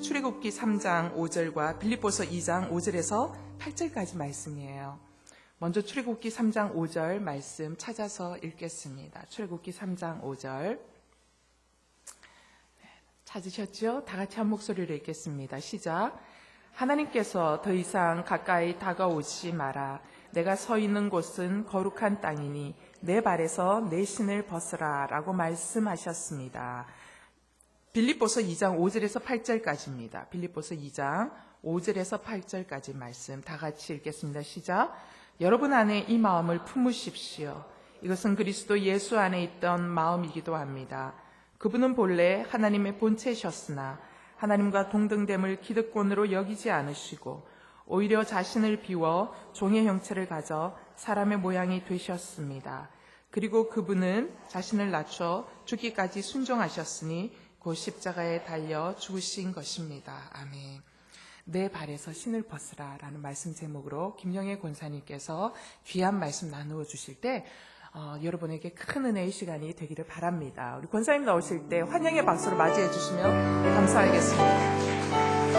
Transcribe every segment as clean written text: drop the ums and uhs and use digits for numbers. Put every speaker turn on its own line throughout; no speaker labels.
출애굽기 3장 5절과 빌립보서 2장 5절에서 8절까지 말씀이에요. 먼저 출애굽기 3장 5절 말씀 찾아서 읽겠습니다. 출애굽기 3장 5절 찾으셨죠? 다 같이 한 목소리로 읽겠습니다. 시작. 하나님께서 더 이상 가까이 다가오지 마라. 내가 서 있는 곳은 거룩한 땅이니 내 발에서 내 신을 벗으라 라고 말씀하셨습니다. 빌립보서 2장 5절에서 8절까지입니다. 빌립보서 2장 5절에서 8절까지 말씀 다 같이 읽겠습니다. 시작. 여러분 안에 이 마음을 품으십시오. 이것은 그리스도 예수 안에 있던 마음이기도 합니다. 그분은 본래 하나님의 본체셨으나 하나님과 동등됨을 기득권으로 여기지 않으시고 오히려 자신을 비워 종의 형체를 가져 사람의 모양이 되셨습니다. 그리고 그분은 자신을 낮춰 죽기까지 순종하셨으니 곧 십자가에 달려 죽으신 것입니다. 아멘. 내 발에서 신을 벗으라 라는 말씀 제목으로 김영애 권사님께서 귀한 말씀 나누어 주실 때 여러분에게 큰 은혜의 시간이 되기를 바랍니다. 우리 권사님 나오실 때 환영의 박수로 맞이해 주시면 감사하겠습니다.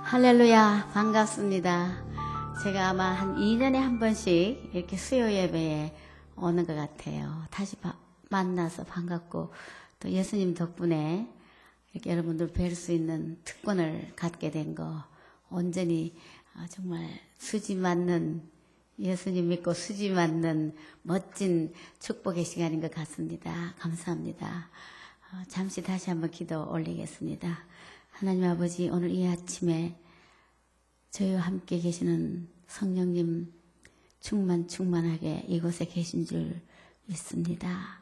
할렐루야, 반갑습니다. 제가 아마 한 2년에 한 번씩 이렇게 수요 예배에 오는 것 같아요. 다시 만나서 반갑고 또 예수님 덕분에 이렇게 여러분들 뵐 수 있는 특권을 갖게 된 거 온전히 정말 수지 맞는 예수님 믿고 수지 맞는 멋진 축복의 시간인 것 같습니다. 감사합니다. 잠시 다시 한번 기도 올리겠습니다. 하나님 아버지, 오늘 이 아침에 저희와 함께 계시는 성령님 충만하게 이곳에 계신 줄 믿습니다.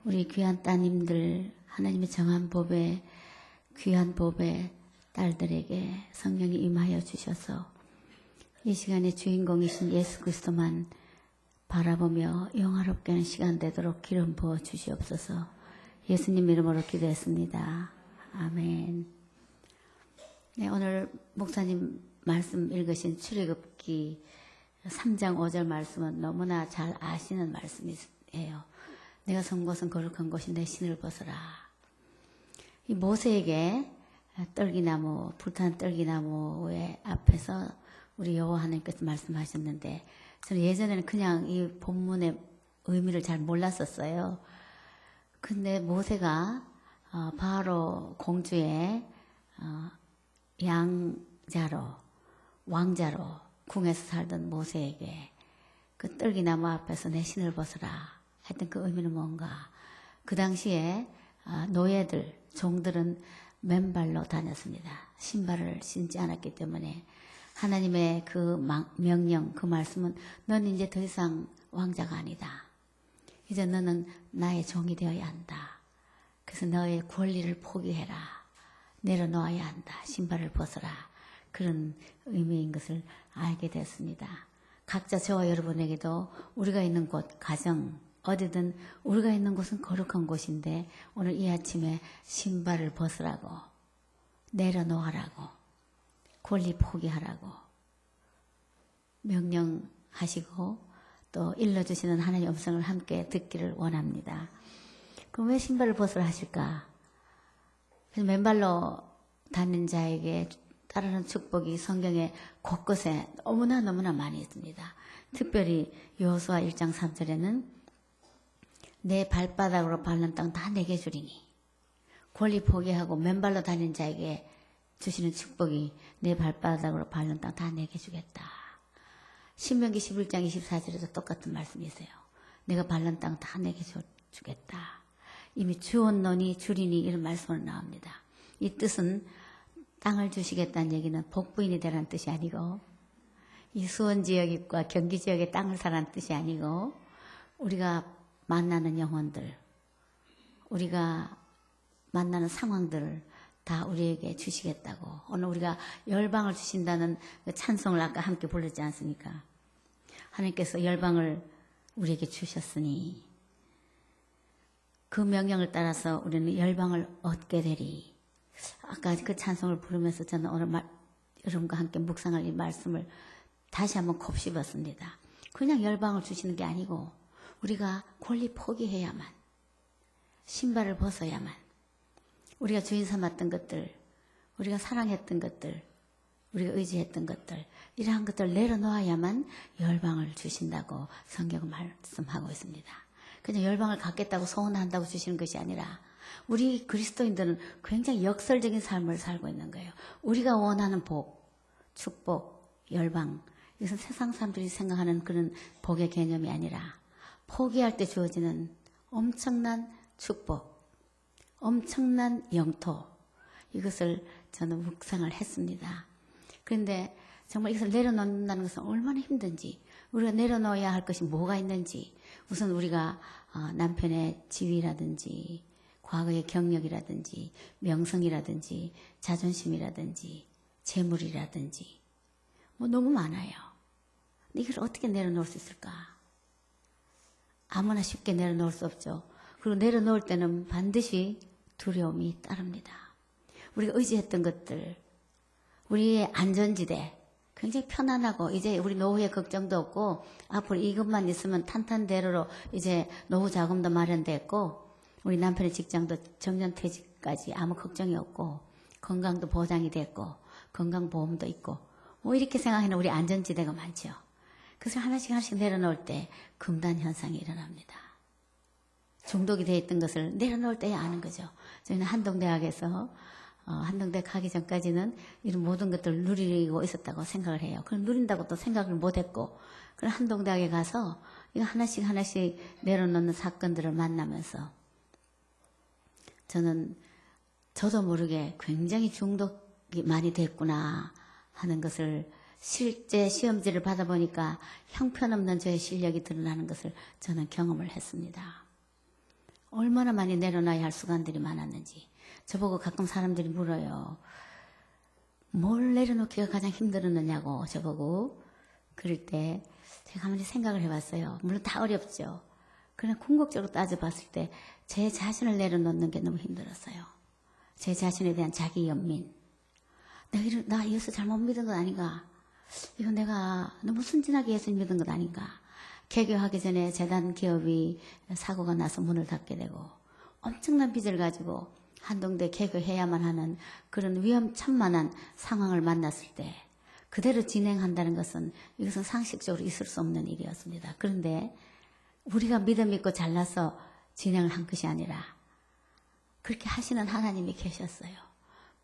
우리 귀한 따님들 하나님의 정한 법에 귀한 법에 딸들에게 성령이 임하여 주셔서 이 시간의 주인공이신 예수 그리스도만 바라보며 영화롭게 하는 시간 되도록 기름 부어 주시옵소서. 예수님 이름으로 기도했습니다. 아멘. 네, 오늘 목사님 말씀 읽으신 출애굽기 3장 5절 말씀은 너무나 잘 아시는 말씀이에요. 내가 선 곳은 거룩한 곳이 내 신을 벗어라. 이 모세에게 떨기나무, 불타는 떨기나무의 앞에서 우리 여호와 하나님께서 말씀하셨는데 저는 예전에는 그냥 이 본문의 의미를 잘 몰랐었어요. 근데 모세가 바로 공주의 왕자로 궁에서 살던 모세에게 그 떨기나무 앞에서 내 신을 벗어라 했던 그 의미는 뭔가? 그 당시에 노예들, 종들은 맨발로 다녔습니다. 신발을 신지 않았기 때문에 하나님의 그 명령, 그 말씀은 넌 이제 더 이상 왕자가 아니다. 이제 너는 나의 종이 되어야 한다. 그래서 너의 권리를 포기해라. 내려놓아야 한다. 신발을 벗어라. 그런 의미인 것을 알게 됐습니다. 각자 저와 여러분에게도 우리가 있는 곳, 가정, 어디든 우리가 있는 곳은 거룩한 곳인데 오늘 이 아침에 신발을 벗으라고, 내려놓으라고, 권리 포기하라고 명령하시고 또 일러주시는 하나님의 음성을 함께 듣기를 원합니다. 그럼 왜 신발을 벗으라 하실까? 그래서 맨발로 다니는 자에게 따르는 축복이 성경에 곳곳에 너무나 많이 있습니다. 특별히 여호수아 1장 3절에는 내 발바닥으로 밟는 땅 다 내게 주리니, 권리 포기하고 맨발로 다니는 자에게 주시는 축복이 내 발바닥으로 밟는 땅 다 내게 주겠다. 신명기 11장 24절에도 똑같은 말씀이 있어요. 내가 밟는 땅 다 내게 주겠다. 이미 주었노니 주리니 이런 말씀으로 나옵니다. 이 뜻은 땅을 주시겠다는 얘기는 복부인이 되라는 뜻이 아니고 이 수원 지역과 경기 지역의 땅을 사라는 뜻이 아니고 우리가 만나는 영혼들, 우리가 만나는 상황들을 다 우리에게 주시겠다고. 오늘 우리가 열방을 주신다는 그 찬송을 아까 함께 불렀지 않습니까? 하나님께서 열방을 우리에게 주셨으니 그 명령을 따라서 우리는 열방을 얻게 되리. 아까 그 찬송을 부르면서 저는 오늘 여러분과 함께 묵상할 이 말씀을 다시 한번 곱씹었습니다. 그냥 열방을 주시는 게 아니고 우리가 권리 포기해야만, 신발을 벗어야만, 우리가 주인 삼았던 것들, 우리가 사랑했던 것들, 우리가 의지했던 것들, 이러한 것들을 내려놓아야만 열방을 주신다고 성경은 말씀하고 있습니다. 그냥 열방을 갖겠다고 소원한다고 주시는 것이 아니라 우리 그리스도인들은 굉장히 역설적인 삶을 살고 있는 거예요. 우리가 원하는 복, 축복, 열방, 이것은 세상 사람들이 생각하는 그런 복의 개념이 아니라 포기할 때 주어지는 엄청난 축복, 엄청난 영토, 이것을 저는 묵상을 했습니다. 그런데 정말 이것을 내려놓는다는 것은 얼마나 힘든지, 우리가 내려놓아야 할 것이 뭐가 있는지, 우선 우리가 남편의 지위라든지 과거의 경력이라든지 명성이라든지 자존심이라든지 재물이라든지 뭐 너무 많아요. 근데 이걸 어떻게 내려놓을 수 있을까? 아무나 쉽게 내려놓을 수 없죠. 그리고 내려놓을 때는 반드시 두려움이 따릅니다. 우리가 의지했던 것들, 우리의 안전지대, 굉장히 편안하고 이제 우리 노후의 걱정도 없고 앞으로 이것만 있으면 탄탄대로로 이제 노후 자금도 마련됐고 우리 남편의 직장도 정년퇴직까지 아무 걱정이 없고 건강도 보장이 됐고 건강보험도 있고 뭐 이렇게 생각하는 우리 안전지대가 많죠. 그래서 하나씩 내려놓을 때 금단 현상이 일어납니다. 중독이 되어 있던 것을 내려놓을 때야 아는 거죠. 저희는 한동대학에서 한동대 가기 전까지는 이런 모든 것들을 누리고 있었다고 생각을 해요. 그럼 누린다고 또 생각을 못했고, 그럼 한동대학에 가서 이거 하나씩 내려놓는 사건들을 만나면서 저도 모르게 굉장히 중독이 많이 됐구나 하는 것을 실제 시험지를 받아보니까 형편없는 저의 실력이 드러나는 것을 저는 경험을 했습니다. 얼마나 많이 내려놔야 할 수간들이 많았는지. 저보고 가끔 사람들이 물어요. 뭘 내려놓기가 가장 힘들었느냐고 저보고. 그럴 때 제가 가만히 생각을 해봤어요. 물론 다 어렵죠. 그러나 궁극적으로 따져봤을 때 제 자신을 내려놓는 게 너무 힘들었어요. 제 자신에 대한 자기 연민. 나 예수 잘못 믿은 것 아닌가? 이거 내가 너무 순진하게 예수 믿은 것 아닌가? 개교하기 전에 재단 기업이 사고가 나서 문을 닫게 되고 엄청난 빚을 가지고 한동대 개교해야만 하는 그런 위험천만한 상황을 만났을 때 그대로 진행한다는 것은 이것은 상식적으로 있을 수 없는 일이었습니다. 그런데 우리가 믿음 있고 잘나서 진행을 한 것이 아니라 그렇게 하시는 하나님이 계셨어요.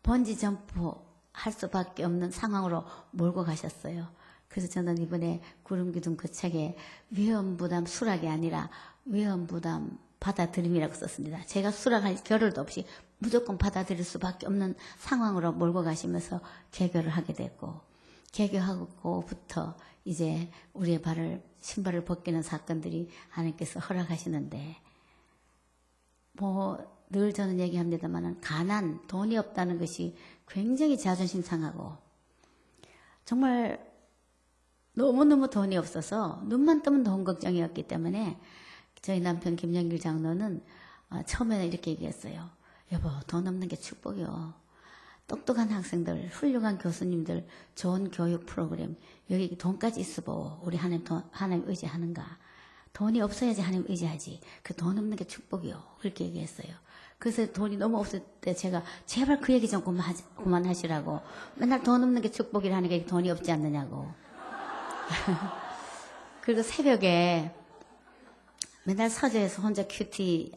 번지 점프 할 수밖에 없는 상황으로 몰고 가셨어요. 그래서 저는 이번에 구름기둥 그 책에 위험부담 수락이 아니라 위험부담 받아들임이라고 썼습니다. 제가 수락할 겨를도 없이 무조건 받아들일 수밖에 없는 상황으로 몰고 가시면서 개교를 하게 됐고, 개교하고부터 이제 우리의 신발을 벗기는 사건들이 하나님께서 허락하시는데, 늘 저는 얘기합니다만 가난, 돈이 없다는 것이 굉장히 자존심 상하고 정말 너무너무 돈이 없어서 눈만 뜨면 돈 걱정이었기 때문에 저희 남편 김영길 장로는 처음에는 이렇게 얘기했어요. 여보, 돈 없는 게 축복이요. 똑똑한 학생들, 훌륭한 교수님들, 좋은 교육 프로그램, 여기 돈까지 있어보. 우리 하나님 의지하는가? 돈이 없어야지 하나님 의지하지. 그 돈 없는 게 축복이요. 그렇게 얘기했어요. 그래서 돈이 너무 없을 때 제가 제발 그 얘기 좀 그만하시라고. 맨날 돈 없는 게 축복이라는 게 돈이 없지 않느냐고. 그리고 새벽에 맨날 서재에서 혼자 큐티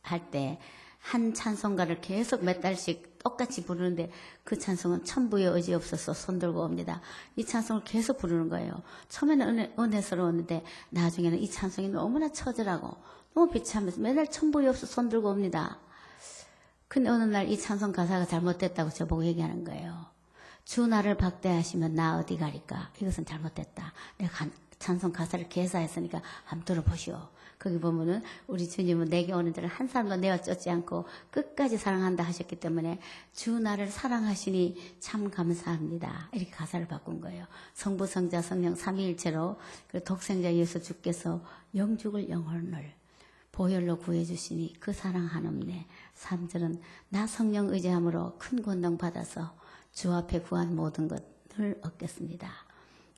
할 때 한 찬송가를 계속 몇 달씩 똑같이 부르는데 그 찬송은 천부의 의지 없어서 손들고 옵니다. 이 찬송을 계속 부르는 거예요. 처음에는 은혜스러웠는데 나중에는 이 찬송이 너무나 처절하고 너무 비참해서 맨날 천부의 없어서 손들고 옵니다. 근데 어느 날 이 찬송 가사가 잘못됐다고 저보고 얘기하는 거예요. 주 나를 박대하시면 나 어디 가리까? 이것은 잘못됐다. 내가 찬송 가사를 개사했으니까 한번 들어보시오. 거기 보면은 우리 주님은 내게 오는 자를 한 사람도 내어 쫓지 않고 끝까지 사랑한다 하셨기 때문에 주 나를 사랑하시니 참 감사합니다. 이렇게 가사를 바꾼 거예요. 성부, 성자, 성령 삼위일체로 그 독생자 예수 주께서 영죽을 영혼을 보혈로 구해주시니 그 사랑 한없네. 3절은 나 성령 의지함으로 큰 권능 받아서 주 앞에 구한 모든 것을 얻겠습니다.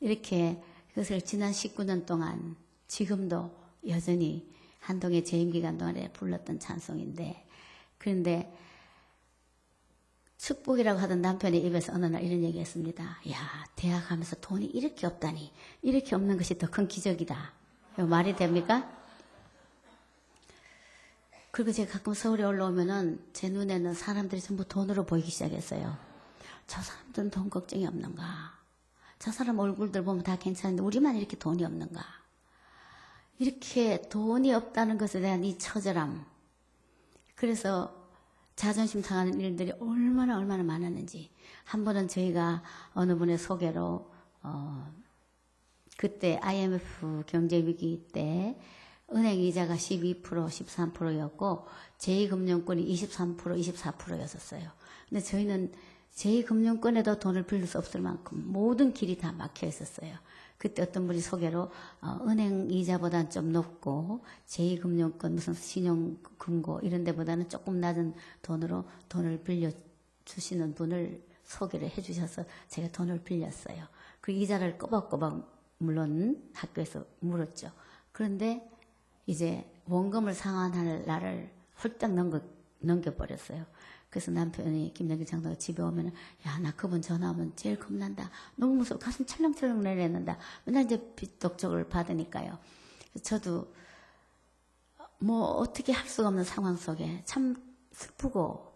이렇게 그것을 지난 19년 동안 지금도 여전히 한동의 재임 기간 동안에 불렀던 찬송인데, 그런데 축복이라고 하던 남편의 입에서 어느 날 이런 얘기했습니다. 야, 대학 가면서 돈이 이렇게 없다니, 이렇게 없는 것이 더 큰 기적이다. 이거 말이 됩니까? 그리고 제가 가끔 서울에 올라오면은 제 눈에는 사람들이 전부 돈으로 보이기 시작했어요. 저 사람들은 돈 걱정이 없는가? 저 사람 얼굴들 보면 다 괜찮은데 우리만 이렇게 돈이 없는가? 이렇게 돈이 없다는 것에 대한 이 처절함. 그래서 자존심 상하는 일들이 얼마나 많았는지. 한 번은 저희가 어느 분의 소개로 그때 IMF 경제위기 때 은행 이자가 12%, 13%였고 제2금융권이 23%, 24%였었어요. 근데 저희는 제2금융권에도 돈을 빌릴 수 없을 만큼 모든 길이 다 막혀 있었어요. 그때 어떤 분이 소개로 은행 이자보다는 좀 높고 제2금융권 무슨 신용금고 이런 데보다는 조금 낮은 돈으로 돈을 빌려주시는 분을 소개를 해주셔서 제가 돈을 빌렸어요. 그 이자를 꼬박꼬박 물론 학교에서 물었죠. 그런데 이제 원금을 상환할 날을 훌쩍 넘겨버렸어요. 그래서 남편이 김정길 장로가 집에 오면 야, 나 그분 전화 오면 제일 겁난다. 너무 무서워. 가슴 철렁철렁 내려낸다. 맨날 이제 빚 독촉을 받으니까요. 저도 뭐 어떻게 할 수가 없는 상황 속에 참 슬프고,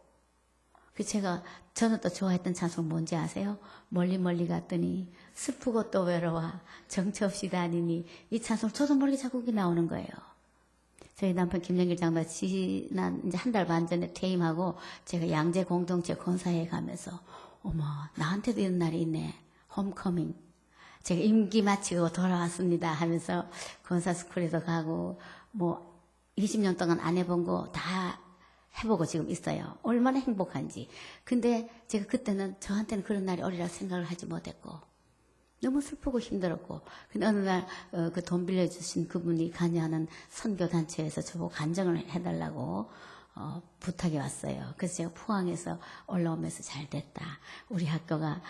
저는 또 좋아했던 찬송 뭔지 아세요? 멀리 갔더니 슬프고 또 외로워 정처 없이 다니니, 이 찬송 저도 모르게 자꾸 그게 나오는 거예요. 저희 남편 김영길 장로 지난 이제 한 달 반 전에 퇴임하고 제가 양재 공동체 권사회에 가면서 어머, 나한테도 이런 날이 있네. 홈커밍. 제가 임기 마치고 돌아왔습니다 하면서 권사 스쿨에도 가고 뭐 20년 동안 안 해본 거 다 해보고 지금 있어요. 얼마나 행복한지. 근데 제가 그때는 저한테는 그런 날이 오리라 생각을 하지 못했고 너무 슬프고 힘들었고, 근데 어느 날 그 돈 빌려주신 그분이 관여하는 선교단체에서 저보고 간증을 해달라고 부탁이 왔어요. 그래서 제가 포항에서 올라오면서 잘 됐다. 우리 학교가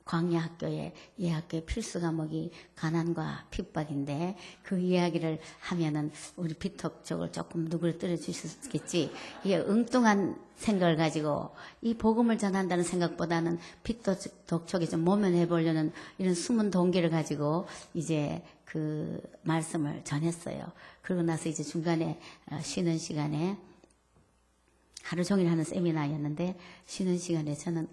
광야학교에 이 학교의 필수 과목이 가난과 핍박인데 그 이야기를 하면은 우리 빚독촉을 조금 누구를 떨어주셨겠지. 이 엉뚱한 생각을 가지고 이 복음을 전한다는 생각보다는 빚독촉에 좀 모면해 보려는 이런 숨은 동기를 가지고 이제 그 말씀을 전했어요. 그러고 나서 이제 중간에 쉬는 시간에 하루 종일 하는 세미나였는데 쉬는 시간에 저는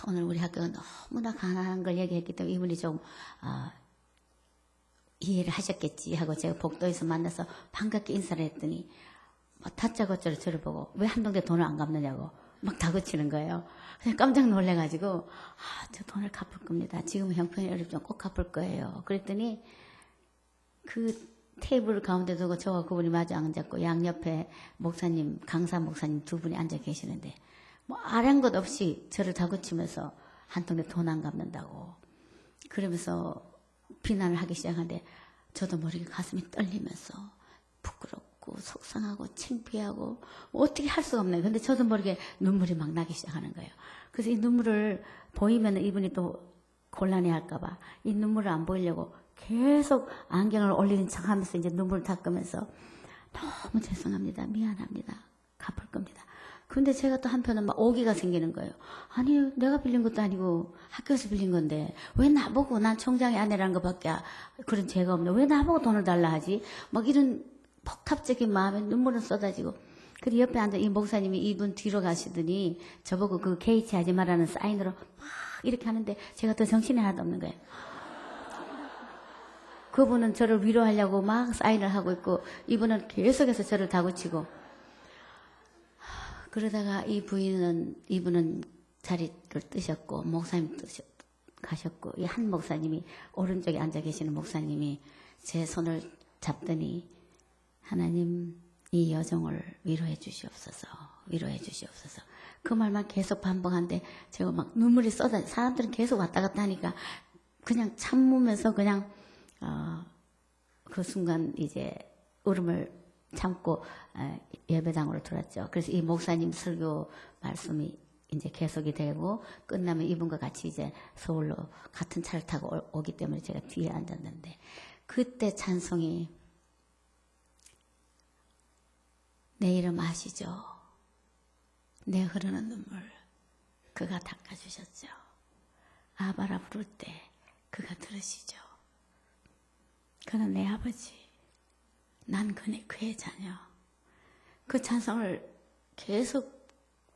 오늘 우리 학교가 너무나 가난한 걸 얘기했기 때문에 이분이 좀 이해를 하셨겠지 하고 제가 복도에서 만나서 반갑게 인사를 했더니 뭐 다짜고짜로 저를 보고 왜 한동대 돈을 안 갚느냐고 막 다그치는 거예요. 그냥 깜짝 놀래가지고 저 돈을 갚을 겁니다. 지금은 형편이 어렵지만 꼭 갚을 거예요. 그랬더니 그 테이블 가운데 두고 저와 그분이 마주 앉았고 양옆에 목사님, 강사 목사님 두 분이 앉아 계시는데 뭐 아랑곳 없이 저를 다그치면서 한 통에 돈 안 갚는다고 그러면서 비난을 하기 시작하는데 저도 모르게 가슴이 떨리면서 부끄럽고 속상하고 창피하고 어떻게 할 수가 없네요. 근데 저도 모르게 눈물이 막 나기 시작하는 거예요. 그래서 이 눈물을 보이면 이분이 또 곤란해 할까봐 이 눈물을 안 보이려고 계속 안경을 올리는 척 하면서 이제 눈물을 닦으면서 너무 죄송합니다. 미안합니다. 갚을 겁니다. 근데 제가 또 한편은 막 오기가 생기는 거예요. 아니, 내가 빌린 것도 아니고 학교에서 빌린 건데 왜 나보고 난 총장의 아내라는 것밖에 그런 죄가 없네. 왜 나보고 돈을 달라 하지? 막 이런 복합적인 마음에 눈물은 쏟아지고 그리고 옆에 앉아 이 목사님이 이분 뒤로 가시더니 저보고 그 개의치 하지 말라는 사인으로 막 이렇게 하는데 제가 또 정신이 하나도 없는 거예요. 그분은 저를 위로하려고 막 사인을 하고 있고 이분은 계속해서 저를 다그치고 그러다가 이분은 자리를 뜨셨고 목사님 가셨고 이 한 목사님이 오른쪽에 앉아 계시는 목사님이 제 손을 잡더니 하나님 이 여종을 위로해 주시옵소서 위로해 주시옵소서 그 말만 계속 반복하는데 제가 막 눈물이 사람들은 계속 왔다 갔다 하니까 그냥 참으면서 그냥 그 순간 이제 울음을 참고 예배당으로 들어왔죠. 그래서 이 목사님 설교 말씀이 이제 계속이 되고 끝나면 이분과 같이 이제 서울로 같은 차를 타고 오기 때문에 제가 뒤에 앉았는데 그때 찬송이 내 이름 아시죠? 내 흐르는 눈물 그가 닦아주셨죠. 아바라 부를 때 그가 들으시죠. 그는 내 아버지, 난 그의 자녀. 그 찬송을 계속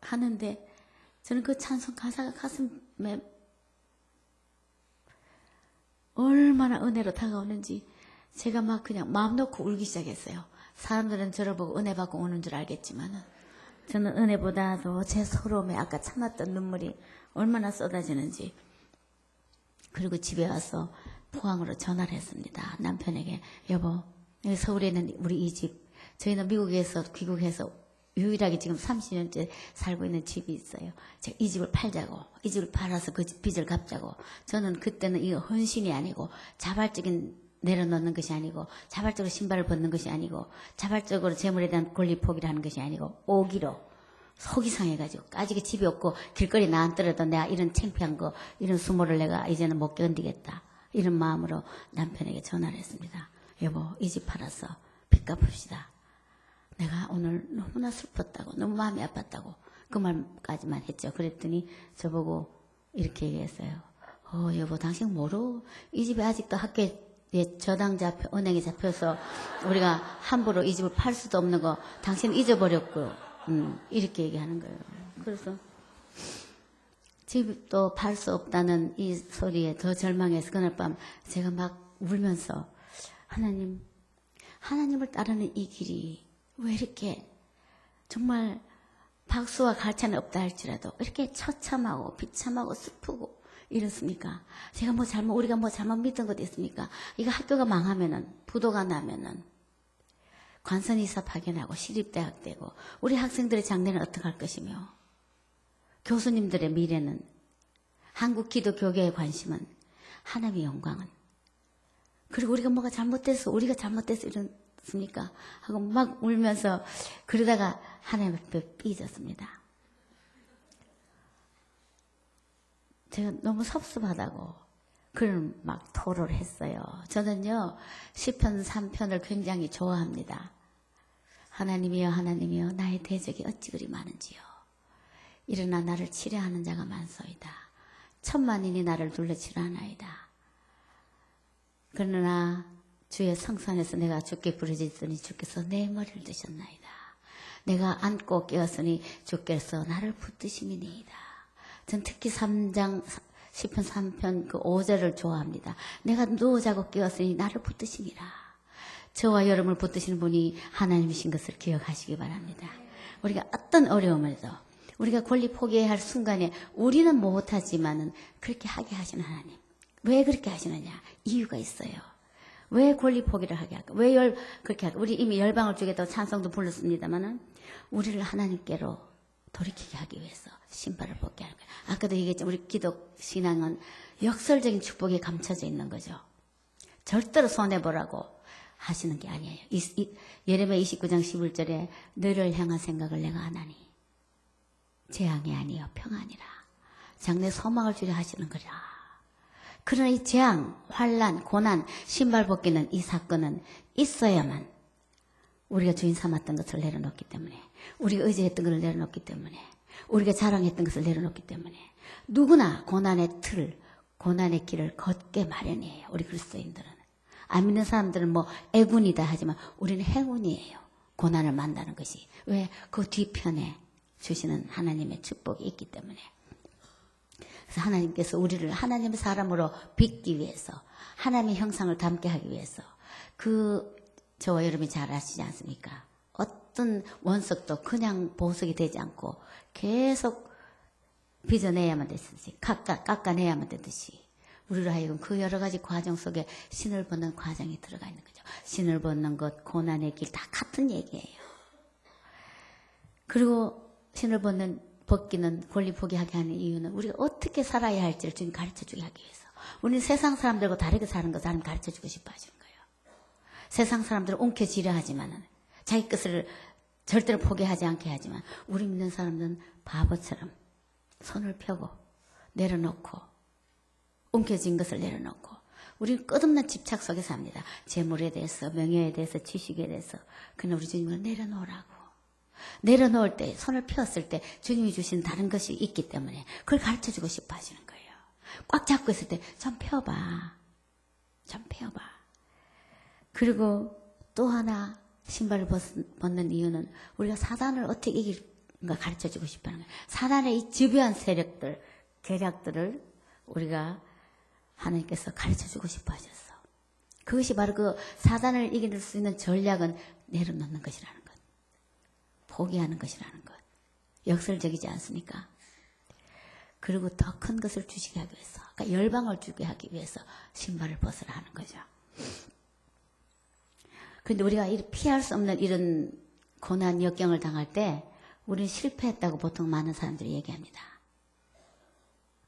하는데 저는 그 찬송 가사가 가슴에 얼마나 은혜로 다가오는지 제가 막 그냥 마음 놓고 울기 시작했어요. 사람들은 저를 보고 은혜 받고 오는 줄 알겠지만 저는 은혜보다도 제 서러움에 아까 참았던 눈물이 얼마나 쏟아지는지. 그리고 집에 와서 포항으로 전화를 했습니다. 남편에게 여보, 여기 서울에 있는 우리 이 집, 저희는 미국에서 귀국해서 유일하게 지금 30년째 살고 있는 집이 있어요. 제가 이 집을 팔자고, 이 집을 팔아서 그 빚을 갚자고. 저는 그때는 이거 헌신이 아니고 자발적인 내려놓는 것이 아니고 자발적으로 신발을 벗는 것이 아니고 자발적으로 재물에 대한 권리 포기를 하는 것이 아니고 오기로 속이 상해가지고 까지게 집이 없고 길거리 나앉더라도 내가 이런 창피한 거 이런 수모를 내가 이제는 못 견디겠다 이런 마음으로 남편에게 전화를 했습니다. 여보 이 집 팔아서 빚 갚읍시다. 내가 오늘 너무나 슬펐다고 너무 마음이 아팠다고 그 말까지만 했죠. 그랬더니 저보고 이렇게 얘기했어요. 여보 당신 모르? 이 집에 아직도 학교에 저당 잡혀 은행에 잡혀서 우리가 함부로 이 집을 팔 수도 없는 거 당신 잊어버렸고 이렇게 얘기하는 거예요. 그래서 집도 팔 수 없다는 이 소리에 더 절망해서 그날 밤 제가 막 울면서 하나님을 따르는 이 길이 왜 이렇게 정말 박수와 갈채는 없다 할지라도 이렇게 처참하고 비참하고 슬프고 이렇습니까? 우리가 뭐 잘못 믿은 것 있습니까? 이거 학교가 망하면은, 부도가 나면은, 관선이사 파견하고 시립대학 되고, 우리 학생들의 장래는 어떻게 할 것이며, 교수님들의 미래는, 한국 기독교계의 관심은, 하나님의 영광은, 그리고 우리가 뭐가 잘못돼서, 우리가 잘못돼서 이렇습니까? 하고 막 울면서, 그러다가 하나님 앞에 삐졌습니다. 제가 너무 섭섭하다고 그런 막 토로를 했어요. 저는요 시편 3편을 굉장히 좋아합니다. 하나님이여 하나님이여 나의 대적이 어찌 그리 많은지요. 일어나 나를 치려하는 자가 많소이다. 천만인이 나를 둘러치려 하나이다. 그러나 주의 성산에서 내가 주께 부르짖으니 주께서 내 머리를 드셨나이다. 내가 안고 깨었으니 주께서 나를 붙드심이니이다. 전 특히 3장 10편 3편 그 5절을 좋아합니다. 내가 누워자고 깨었으니 나를 붙드시니라. 저와 여러분을 붙드시는 분이 하나님이신 것을 기억하시기 바랍니다. 우리가 어떤 어려움에도 우리가 권리 포기해야 할 순간에 우리는 못하지만은 그렇게 하게 하시는 하나님. 왜 그렇게 하시느냐? 이유가 있어요. 왜 권리 포기를 하게 할까? 왜 그렇게 할까? 우리 이미 열방을 주겠다고 찬송도 불렀습니다만은 우리를 하나님께로 돌이키게 하기 위해서 신발을 벗게 하는 거예요. 아까도 얘기했지만 우리 기독 신앙은 역설적인 축복이 감춰져 있는 거죠. 절대로 손해보라고 하시는 게 아니에요. 예레미야 29장 11절에 너를 향한 생각을 내가 안 하니 재앙이 아니요 평안이라. 장래 소망을 주려 하시는 거라. 그러나 이 재앙, 환난, 고난, 신발 벗기는 이 사건은 있어야만 우리가 주인 삼았던 것을 내려놓기 때문에 우리가 의지했던 것을 내려놓기 때문에 우리가 자랑했던 것을 내려놓기 때문에 누구나 고난의 틀, 고난의 길을 걷게 마련이에요. 우리 그리스도인들은. 안 믿는 사람들은 뭐 애군이다 하지만 우리는 행운이에요. 고난을 만나는 것이. 왜? 그 뒤편에 주시는 하나님의 축복이 있기 때문에. 그래서 하나님께서 우리를 하나님의 사람으로 빚기 위해서 하나님의 형상을 담게 하기 위해서 저와 여러분이 잘 아시지 않습니까? 어떤 원석도 그냥 보석이 되지 않고 계속 빚어내야만 됐듯이 깎아내야만 되듯이 우리로 하여금 그 여러 가지 과정 속에 신을 벗는 과정이 들어가 있는 거죠. 신을 벗는 것, 고난의 길 다 같은 얘기예요. 그리고 신을 벗기는 권리 포기하게 하는 이유는 우리가 어떻게 살아야 할지를 주님 가르쳐주게 하기 위해서. 우리는 세상 사람들과 다르게 사는 것을 하나님 가르쳐주고 싶어 하시는 거예요. 세상 사람들은 옹켜지려 하지만은 자기 것을 절대로 포기하지 않게 하지만 우리 믿는 사람들은 바보처럼 손을 펴고 내려놓고 움켜쥔 것을 내려놓고 우리는 끝없는 집착 속에 삽니다. 재물에 대해서, 명예에 대해서, 지식에 대해서. 그러나 우리 주님을 내려놓으라고. 내려놓을 때, 손을 펴었을 때 주님이 주신 다른 것이 있기 때문에 그걸 가르쳐주고 싶어 하시는 거예요. 꽉 잡고 있을 때 좀 펴봐. 좀 펴봐. 그리고 또 하나 신발을 벗는 이유는 우리가 사단을 어떻게 이길까 가르쳐주고 싶어 하는 거예요. 사단의 이 집요한 세력들, 계략들을 우리가 하나님께서 가르쳐주고 싶어 하셨어. 그것이 바로 그 사단을 이길 수 있는 전략은 내려놓는 것이라는 것. 포기하는 것이라는 것. 역설적이지 않습니까? 그리고 더 큰 것을 주시게 하기 위해서, 그러니까 열방을 주게 하기 위해서 신발을 벗으라 하는 거죠. 그런데 우리가 피할 수 없는 이런 고난, 역경을 당할 때 우리는 실패했다고 보통 많은 사람들이 얘기합니다.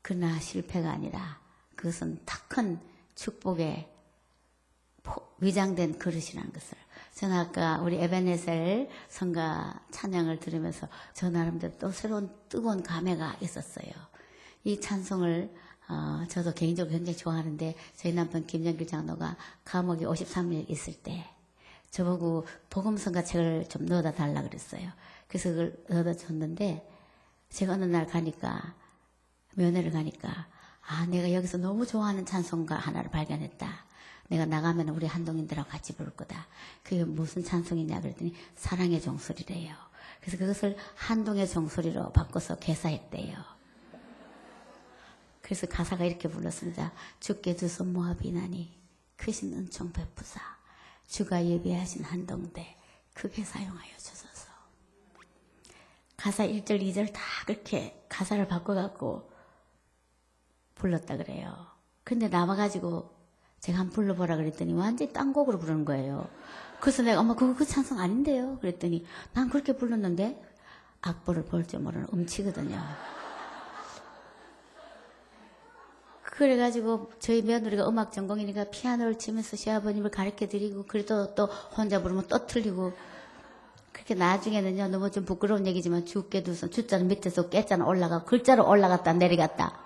그러나 실패가 아니라 그것은 더 큰 축복의 위장된 그릇이라는 것을. 저는 아까 우리 에베네셀 성가 찬양을 들으면서 저 나름대로 또 새로운 뜨거운 감회가 있었어요. 이 찬송을 저도 개인적으로 굉장히 좋아하는데 저희 남편 김정길 장로가 감옥에 53일 있을 때 저보고 복음성가 책을 좀 넣어다 달라 그랬어요. 그래서 그걸 넣어다 줬는데 제가 어느 날 가니까 면회를 가니까 내가 여기서 너무 좋아하는 찬송가 하나를 발견했다. 내가 나가면 우리 한동인들하고 같이 부를 거다. 그게 무슨 찬송이냐 그랬더니 사랑의 종소리래요. 그래서 그것을 한동의 종소리로 바꿔서 개사했대요. 그래서 가사가 이렇게 불렀습니다. 주께 두 손 모아 비나니 크신 은총 베푸사 주가 예비하신 한동대 크게 사용하여 주소서. 가사 1절 2절 다 그렇게 가사를 바꿔갖고 불렀다 그래요. 근데 남아가지고 제가 한번 불러보라 그랬더니 완전히 딴 곡으로 부르는 거예요. 그래서 내가 엄마 그거 그 찬송 아닌데요? 그랬더니 난 그렇게 불렀는데 악보를 볼 줄 모르는 음치거든요. 그래가지고 저희 며느리가 음악 전공이니까 피아노를 치면서 시아버님을 가르쳐드리고 그래도 또 혼자 부르면 또 틀리고 그렇게 나중에는요 너무 좀 부끄러운 얘기지만 주께 두 손 주자는 밑에서 깨자는 올라가 글자로 올라갔다 내려갔다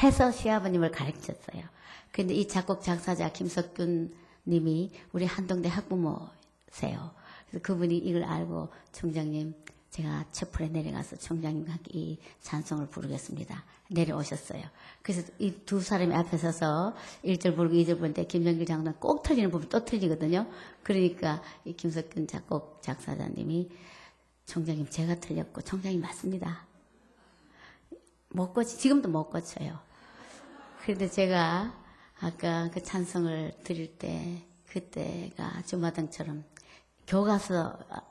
해서 시아버님을 가르쳤어요. 근데 이 작곡 작사자 김석균 님이 우리 한동대 학부모세요. 그래서 그분이 이걸 알고 총장님 제가 첩풀에 내려가서 총장님과 함께 이 찬송을 부르겠습니다. 내려오셨어요. 그래서 이 두 사람이 앞에 서서 1절 부르고 2절 부르는데 김정길 장로는 꼭 틀리는 부분 또 틀리거든요. 그러니까 이 김석균 작곡 작사자님이 총장님 제가 틀렸고 총장님 맞습니다. 못 고치 지금도 못 고쳐요. 그런데 제가 아까 그 찬송을 드릴 때 그때가 주마등처럼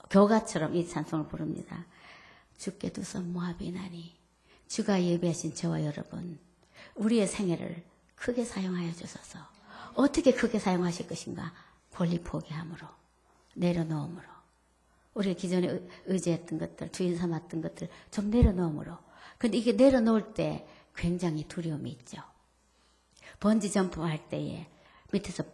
교가처럼 이 찬송을 부릅니다. 주께 두 손 모아 비나니 주가 예비하신 저와 여러분 우리의 생애를 크게 사용하여 주소서. 어떻게 크게 사용하실 것인가? 권리 포기함으로 내려놓음으로 우리가 기존에 의지했던 것들 주인 삼았던 것들 좀 내려놓음으로. 근데 이게 내려놓을 때 굉장히 두려움이 있죠. 번지 점프할 때에 밑에서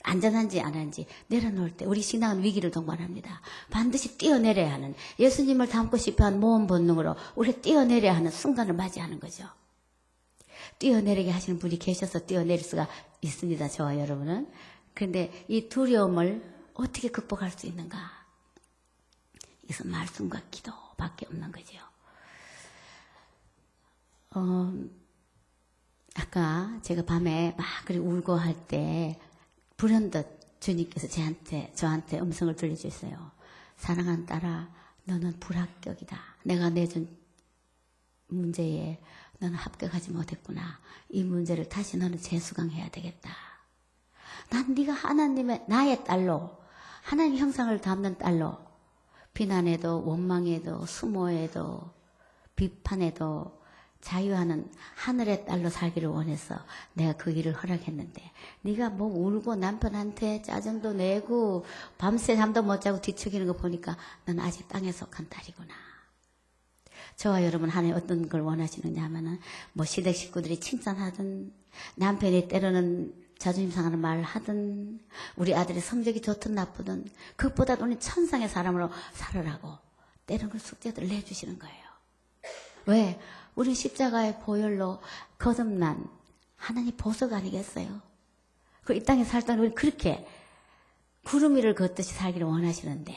안전한지 안 한지 내려놓을 때 우리 신앙은 위기를 동반합니다. 반드시 뛰어내려야 하는 예수님을 닮고 싶어하는 모험 본능으로 우리 뛰어내려야 하는 순간을 맞이하는 거죠. 뛰어내리게 하시는 분이 계셔서 뛰어내릴 수가 있습니다. 저와 여러분은. 그런데 이 두려움을 어떻게 극복할 수 있는가? 이것은 말씀과 기도밖에 없는 거죠. 아까 제가 밤에 막 그리 울고 할 때 불현듯 주님께서 저한테 음성을 들려주셨어요. 사랑하는 딸아, 너는 불합격이다. 내가 내준 문제에 너는 합격하지 못했구나. 이 문제를 다시 너는 재수강해야 되겠다. 난 네가 하나님의 나의 딸로 하나님 형상을 담는 딸로 비난에도 원망에도 수모에도 비판에도 자유하는 하늘의 딸로 살기를 원해서 내가 그 일을 허락했는데 네가 뭐 울고 남편한테 짜증도 내고 밤새 잠도 못 자고 뒤척이는 거 보니까 넌 아직 땅에 속한 딸이구나. 저와 여러분 하나님 어떤 걸 원하시느냐 하면은 뭐 시댁 식구들이 칭찬하든 남편이 때로는 자존심 상하는 말을 하든 우리 아들이 성적이 좋든 나쁘든 그것보다 우리 천상의 사람으로 살으라고 때로는 그 숙제들을 내주시는 거예요. 왜? 우린 십자가의 보혈로 거듭난 하나님 보석 아니겠어요? 그 이 땅에 살던 우리 그렇게 구름 위를 걷듯이 살기를 원하시는데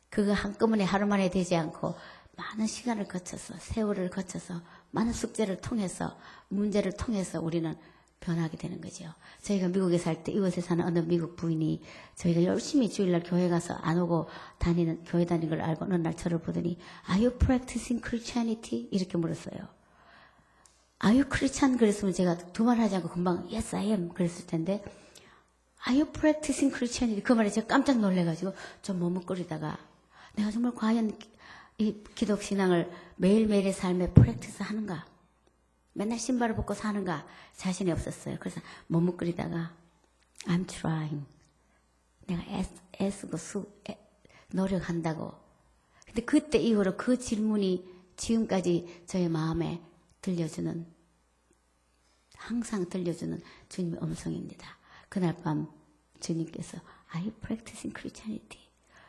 그거 한꺼번에 하루 만에 되지 않고 많은 시간을 거쳐서 세월을 거쳐서 많은 숙제를 통해서 문제를 통해서 우리는 변하게 되는 거죠. 저희가 미국에 살 때 이곳에 사는 어느 미국 부인이 저희가 열심히 주일날 교회 가서 안 오고 교회 다니는 걸 알고 어느 날 저를 보더니 Are you practicing Christianity? 이렇게 물었어요. Are you Christian? 그랬으면 제가 두말 하지 않고 금방 Yes, I am 그랬을 텐데 Are you practicing Christianity? 그 말에 제가 깜짝 놀래가지고 좀 머뭇거리다가 내가 정말 과연 이 기독신앙을 매일매일의 삶에 프랙티스 하는가? 맨날 신발을 벗고 사는가? 자신이 없었어요. 그래서 머뭇거리다가 I'm trying. 내가 애쓰고 노력한다고. 근데 그때 이후로 그 질문이 지금까지 저의 마음에 항상 들려주는 주님의 음성입니다. 그날 밤 주님께서 Are you practicing Christianity?